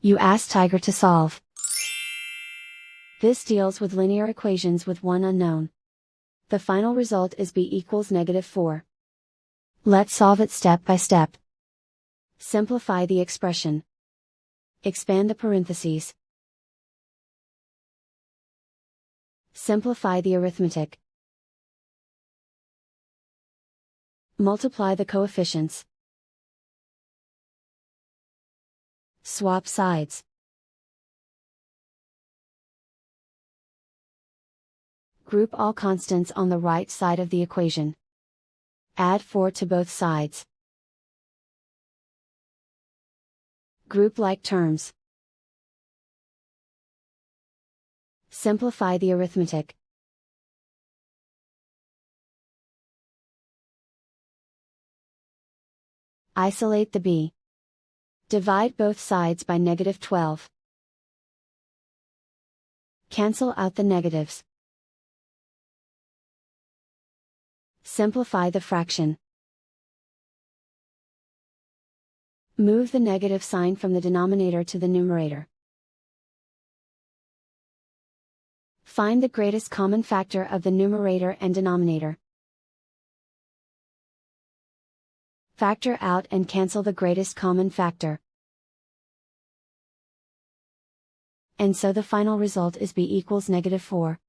You ask Tiger to solve. This deals with linear equations with one unknown. The final result is b equals -4. Let's solve it step by step. Simplify the expression. Expand the parentheses. Simplify the arithmetic. Multiply the coefficients. Swap sides. Group all constants on the right side of the equation. Add 4 to both sides. Group like terms. Simplify the arithmetic. Isolate the b. Divide both sides by -12. Cancel out the negatives. Simplify the fraction. Move the negative sign from the denominator to the numerator. Find the greatest common factor of the numerator and denominator. Factor out and cancel the greatest common factor. And so the final result is b equals -4.